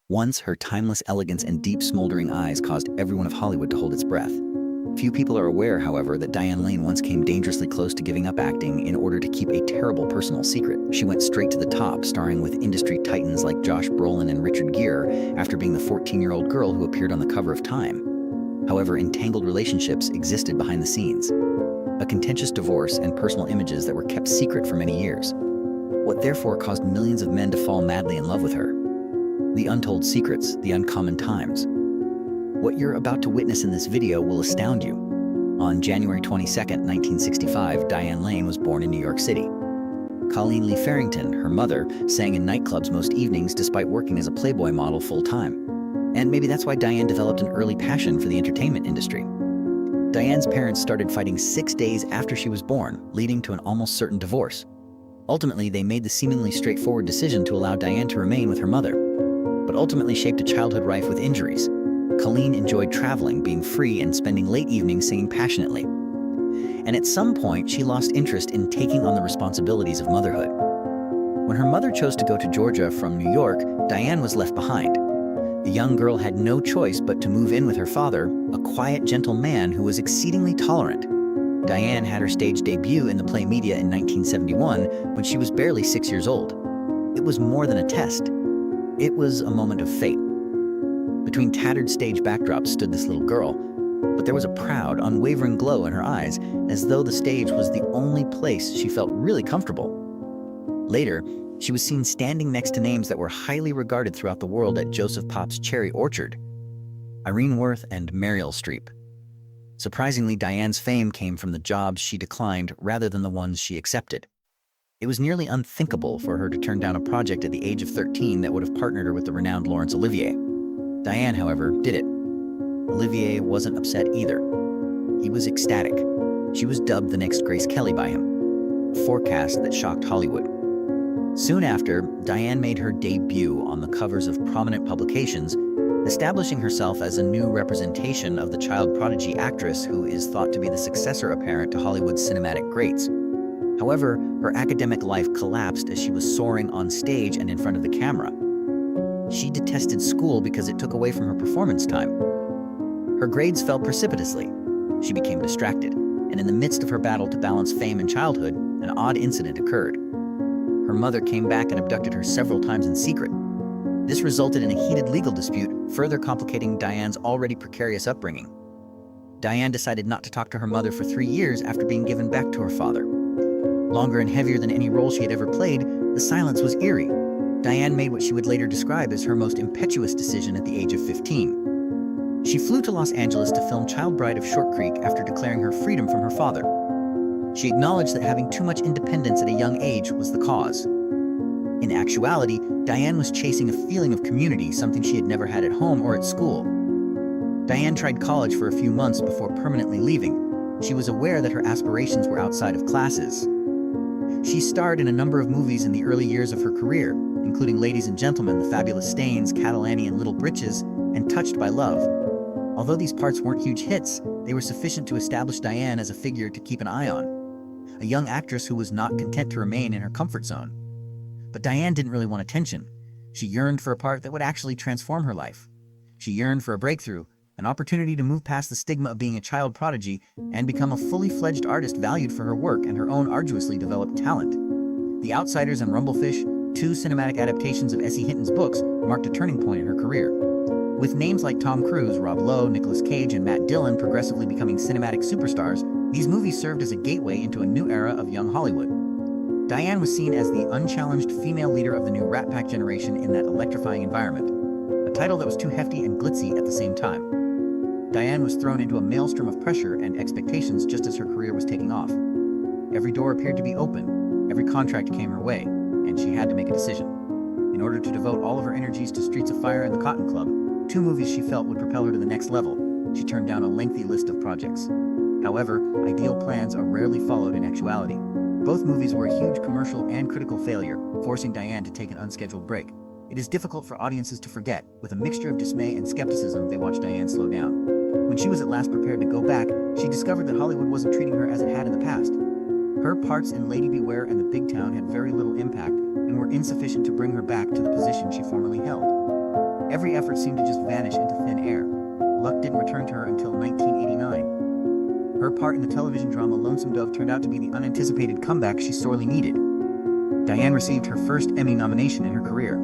Once, her timeless elegance and deep smoldering eyes caused everyone of Hollywood to hold its breath. Few people are aware, however, that Diane Lane once came dangerously close to giving up acting in order to keep a terrible personal secret. She went straight to the top, starring with industry titans like Josh Brolin and Richard Gere after being the 14-year-old girl who appeared on the cover of Time. However, entangled relationships existed behind the scenes. A contentious divorce and personal images that were kept secret for many years. What therefore caused millions of men to fall madly in love with her. The untold secrets, the uncommon times. What you're about to witness in this video will astound you. On January 22, 1965, Diane Lane was born in New York City. Colleen Lee Farrington, her mother, sang in nightclubs most evenings despite working as a Playboy model full-time. And maybe that's why Diane developed an early passion for the entertainment industry. Diane's parents started fighting 6 days after she was born, leading to an almost certain divorce. Ultimately, they made the seemingly straightforward decision to allow Diane to remain with her mother, but ultimately shaped a childhood rife with injuries. Colleen enjoyed traveling, being free, and spending late evenings singing passionately. And at some point, she lost interest in taking on the responsibilities of motherhood. When her mother chose to go to Georgia from New York, Diane was left behind. The young girl had no choice but to move in with her father, a quiet, gentle man who was exceedingly tolerant. Diane had her stage debut in the play media in 1971 when she was barely 6 years old. It was more than a test. It was a moment of fate. Between tattered stage backdrops stood this little girl, but there was a proud, unwavering glow in her eyes, as though the stage was the only place she felt really comfortable. Later, she was seen standing next to names that were highly regarded throughout the world at Joseph Pop's Cherry Orchard: Irene Worth and Meryl Streep. Surprisingly, Diane's fame came from the jobs she declined rather than the ones she accepted. It was nearly unthinkable for her to turn down a project at the age of 13 that would have partnered her with the renowned Laurence Olivier. Diane, however, did it. Olivier wasn't upset either. He was ecstatic. She was dubbed the next Grace Kelly by him, a forecast that shocked Hollywood. Soon after, Diane made her debut on the covers of prominent publications, establishing herself as a new representation of the child prodigy actress who is thought to be the successor apparent to Hollywood's cinematic greats. However, her academic life collapsed as she was soaring on stage and in front of the camera. She detested school because it took away from her performance time. Her grades fell precipitously. She became distracted, and in the midst of her battle to balance fame and childhood, an odd incident occurred. Her mother came back and abducted her several times in secret. This resulted in a heated legal dispute, further complicating Diane's already precarious upbringing. Diane decided not to talk to her mother for 3 years after being given back to her father. Longer and heavier than any role she had ever played, the silence was eerie. Diane made what she would later describe as her most impetuous decision at the age of 15. She flew to Los Angeles to film Child Bride of Short Creek after declaring her freedom from her father. She acknowledged that having too much independence at a young age was the cause. In actuality, Diane was chasing a feeling of community, something she had never had at home or at school. Diane tried college for a few months before permanently leaving. She was aware that her aspirations were outside of classes. She starred in a number of movies in the early years of her career, including Ladies and Gentlemen, The Fabulous Stains, Cattle Annie and Little Britches, and Touched by Love. Although these parts weren't huge hits, they were sufficient to establish Diane as a figure to keep an eye on. A young actress who was not content to remain in her comfort zone. But Diane didn't really want attention. She yearned for a part that would actually transform her life. She yearned for a breakthrough, an opportunity to move past the stigma of being a child prodigy and become a fully fledged artist valued for her work and her own arduously developed talent. The Outsiders and Rumblefish, 2 cinematic adaptations of S.E. Hinton's books, marked a turning point in her career. With names like Tom Cruise, Rob Lowe, Nicolas Cage, and Matt Dillon progressively becoming cinematic superstars, these movies served as a gateway into a new era of young Hollywood. Diane was seen as the unchallenged female leader of the new Rat Pack generation in that electrifying environment, a title that was too hefty and glitzy at the same time. Diane was thrown into a maelstrom of pressure and expectations just as her career was taking off. Every door appeared to be open, every contract came her way, and she had to make a decision. In order to devote all of her energies to Streets of Fire and The Cotton Club, 2 movies she felt would propel her to the next level, she turned down a lengthy list of projects. However, ideal plans are rarely followed in actuality. Both movies were a huge commercial and critical failure, forcing Diane to take an unscheduled break. It is difficult for audiences to forget. With a mixture of dismay and skepticism, they watched Diane slow down. When she was at last prepared to go back, she discovered that Hollywood wasn't treating her as it had in the past. Her parts in Lady Beware and The Big Town had very little impact and were insufficient to bring her back to the position she formerly held. Every effort seemed to just vanish into thin air. Luck didn't return to her until 1989. Her part in the television drama Lonesome Dove turned out to be the unanticipated comeback she sorely needed. Diane received her first Emmy nomination in her career.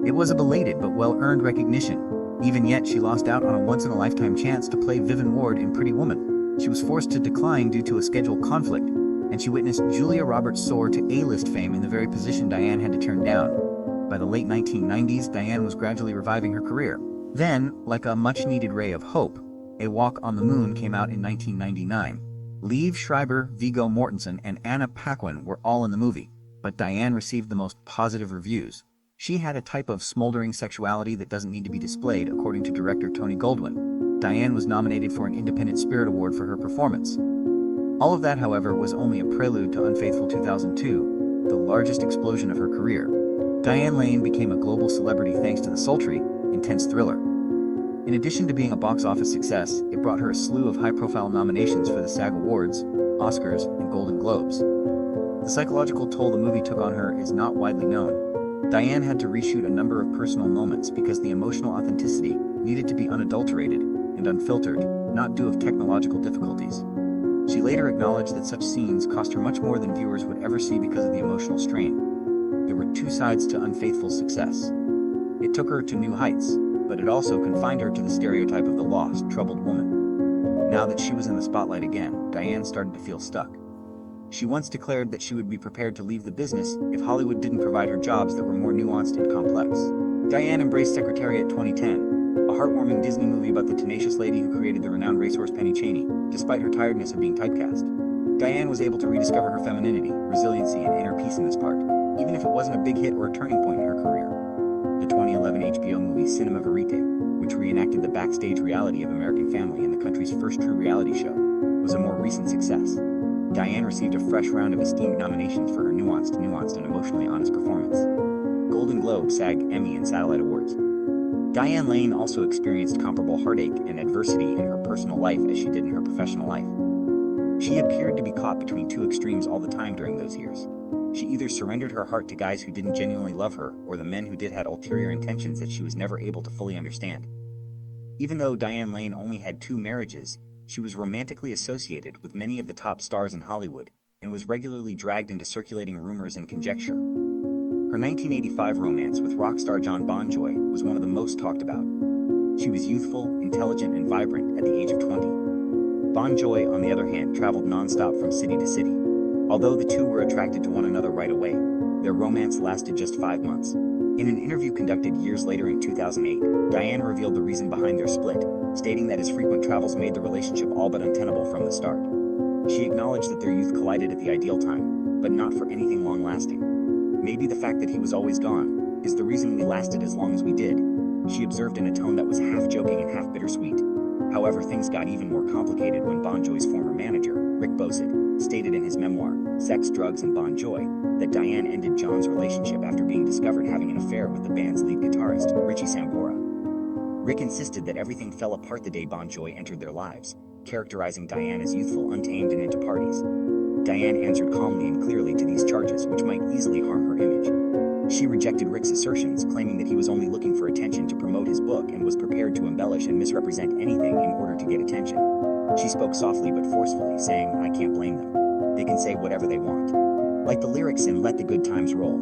It was a belated but well-earned recognition. Even yet, she lost out on a once-in-a-lifetime chance to play Vivian Ward in Pretty Woman. She was forced to decline due to a schedule conflict, and she witnessed Julia Roberts soar to A-list fame in the very position Diane had to turn down. By the late 1990s, Diane was gradually reviving her career. Then, like a much-needed ray of hope, A Walk on the Moon came out in 1999. Liev Schreiber, Viggo Mortensen, and Anna Paquin were all in the movie, but Diane received the most positive reviews. She had a type of smoldering sexuality that doesn't need to be displayed, according to director Tony Goldwyn. Diane was nominated for an Independent Spirit Award for her performance. All of that, however, was only a prelude to Unfaithful 2002, the largest explosion of her career. Diane Lane became a global celebrity thanks to the sultry, intense thriller. In addition to being a box office success, it brought her a slew of high-profile nominations for the SAG Awards, Oscars, and Golden Globes. The psychological toll the movie took on her is not widely known. Diane had to reshoot a number of personal moments because the emotional authenticity needed to be unadulterated and unfiltered, not due of technological difficulties. She later acknowledged that such scenes cost her much more than viewers would ever see because of the emotional strain. There were two sides to Unfaithful's success. It took her to new heights, but it also confined her to the stereotype of the lost, troubled woman. Now that she was in the spotlight again, Diane started to feel stuck. She once declared that she would be prepared to leave the business if Hollywood didn't provide her jobs that were more nuanced and complex. Diane embraced Secretariat 2010, a heartwarming Disney movie about the tenacious lady who created the renowned racehorse Penny Chaney, despite her tiredness of being typecast. Diane was able to rediscover her femininity, resiliency, and inner peace in this part, even if it wasn't a big hit or a turning point in her career. The 2011 HBO movie Cinema Verite, which reenacted the backstage reality of American Family and the country's first true reality show, was a more recent success. Diane received a fresh round of esteemed nominations for her nuanced, and emotionally honest performance. Golden Globe, SAG, Emmy, and Satellite Awards. Diane Lane also experienced comparable heartache and adversity in her personal life as she did in her professional life. She appeared to be caught between two extremes all the time during those years. She either surrendered her heart to guys who didn't genuinely love her, or the men who did had ulterior intentions that she was never able to fully understand. Even though Diane Lane only had 2 marriages, she was romantically associated with many of the top stars in Hollywood, and was regularly dragged into circulating rumors and conjecture. Her 1985 romance with rock star Jon Bon Jovi was one of the most talked about. She was youthful, intelligent, and vibrant at the age of 20. Bon Jovi, on the other hand, traveled non-stop from city to city. Although the two were attracted to one another right away, their romance lasted just 5 months. In an interview conducted years later in 2008, Diane revealed the reason behind their split, stating that his frequent travels made the relationship all but untenable from the start. She acknowledged that their youth collided at the ideal time, but not for anything long-lasting. Maybe the fact that he was always gone is the reason we lasted as long as we did, she observed in a tone that was half joking and half bittersweet. However, things got even more complicated when Bon Jovi's former manager, Rick Bosit, stated in his memoir, Sex, Drugs, and Bon Jovi, that Diane ended John's relationship after being discovered having an affair with the band's lead guitarist, Richie Sambora. Rick insisted that everything fell apart the day Bon Jovi entered their lives, characterizing Diane as youthful, untamed, and into parties. Diane answered calmly and clearly to these charges, which might easily harm her image. She rejected Rick's assertions, claiming that he was only looking for attention to promote his book and was prepared to embellish and misrepresent anything in order to get attention. She spoke softly but forcefully, saying, "I can't blame them. They can say whatever they want. Like the lyrics in Let the Good Times Roll.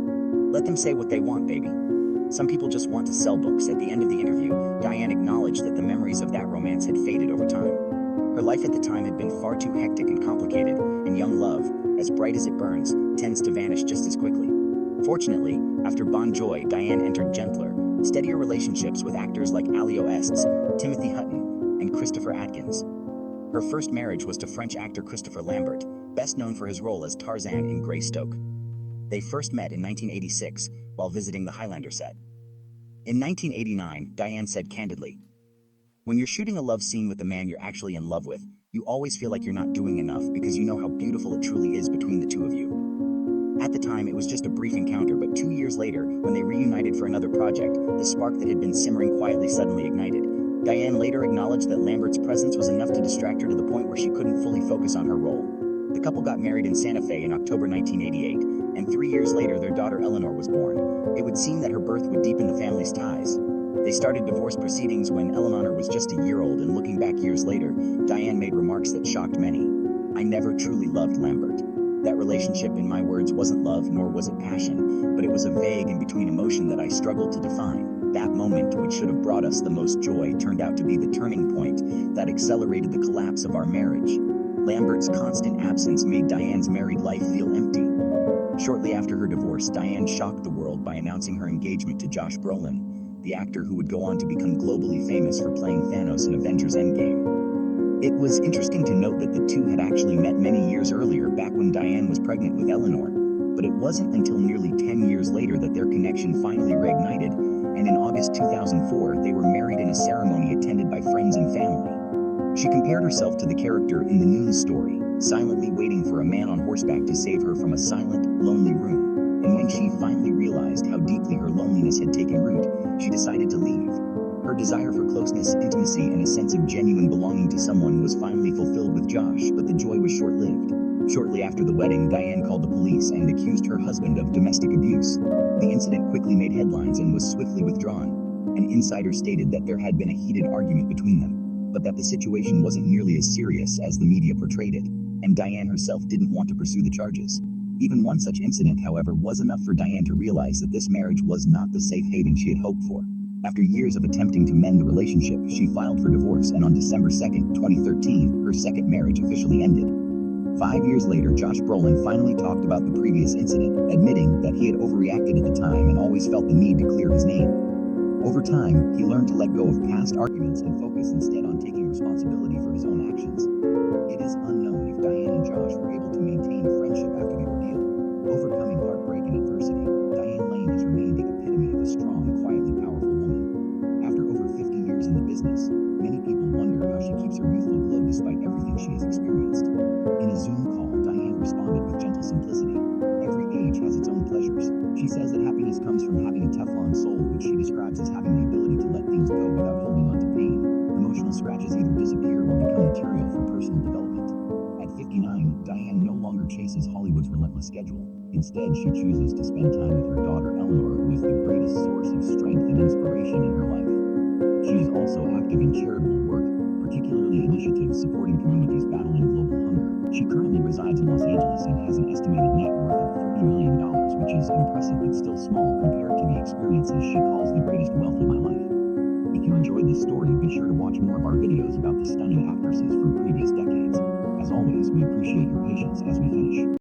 Let them say what they want, baby. Some people just want to sell books." At the end of the interview, Diane acknowledged that the memories of that romance had faded over time. Her life at the time had been far too hectic and complicated, and young love, as bright as it burns, tends to vanish just as quickly. Fortunately, after Bon Jovi, Diane entered gentler, steadier relationships with actors like Alio Estes, Timothy Hutton, and Christopher Atkins. Her first marriage was to French actor Christopher Lambert, best known for his role as Tarzan in Greystoke. They first met in 1986 while visiting the Highlander set. In 1989, Diane said candidly, "When you're shooting a love scene with the man you're actually in love with, you always feel like you're not doing enough because you know how beautiful it truly is between the two of you." At the time, it was just a brief encounter, but 2 years later, when they reunited for another project, the spark that had been simmering quietly suddenly ignited. Diane later acknowledged that Lambert's presence was enough to distract her to the point where she couldn't fully focus on her role. The couple got married in Santa Fe in October 1988, and 3 years later their daughter Eleanor was born. It would seem that her birth would deepen the family's ties. They started divorce proceedings when Eleanor was just a year old, and looking back years later, Diane made remarks that shocked many. "I never truly loved Lambert. That relationship, in my words, wasn't love, nor was it passion, but it was a vague in-between emotion that I struggled to define. That moment, which should have brought us the most joy, turned out to be the turning point that accelerated the collapse of our marriage. Lambert's constant absence made Diane's married life feel empty. Shortly after her divorce, Diane shocked the world by announcing her engagement to Josh Brolin, the actor who would go on to become globally famous for playing Thanos in Avengers Endgame. It was interesting to note that the two had actually met many years earlier, back when Diane was pregnant with Eleanor, but it wasn't until nearly 10 years later that their connection finally reignited, and in August 2004, they were married in a ceremony attended by friends and family. She compared herself to the character in the news story, silently waiting for a man on horseback to save her from a silent, lonely room, and when she finally realized how deeply her loneliness had taken root, she decided to leave. Her desire for closeness, intimacy, and a sense of genuine belonging to someone was finally fulfilled with Josh, but the joy was short-lived. Shortly after the wedding, Diane called the police and accused her husband of domestic abuse. The incident quickly made headlines and was swiftly withdrawn. An insider stated that there had been a heated argument between them, but that the situation wasn't nearly as serious as the media portrayed it, and Diane herself didn't want to pursue the charges. Even one such incident, however, was enough for Diane to realize that this marriage was not the safe haven she had hoped for. After years of attempting to mend the relationship, she filed for divorce, and on December 2, 2013, her second marriage officially ended. 5 years later, Josh Brolin finally talked about the previous incident, admitting that he had overreacted at the time and always felt the need to clear his name. Over time, he learned to let go of past arguments and focus instead on taking responsibility for his own actions. It is unknown if Diane and Josh were able to maintain a friendship after the ordeal. Overcoming heartbreak and adversity, Diane Lane has remained the epitome of a strong, quietly powerful woman. After over 50 years in the business, many people wonder how she keeps her youthful glow despite everything she has experienced. In a Zoom call, Diane responded with gentle simplicity. "Every age has its own pleasures." She says that happiness comes from having a Teflon soul, which she describes as having the ability to let things go without holding on to pain. Emotional scratches either disappear or become material for personal development. At 59, Diane no longer chases Hollywood's relentless schedule. Instead, she chooses to spend time with her daughter Eleanor, who is the greatest source of strength and inspiration in her life. She is also active in charitable work, particularly initiatives supporting communities battling global hunger. She currently resides in Los Angeles and has an estimated net worth of $30 million, which is impressive but still small compared to the experiences she calls the greatest wealth of my life. If you enjoyed this story, be sure to watch more of our videos about the stunning actresses from previous decades. As always, we appreciate your patience as we finish.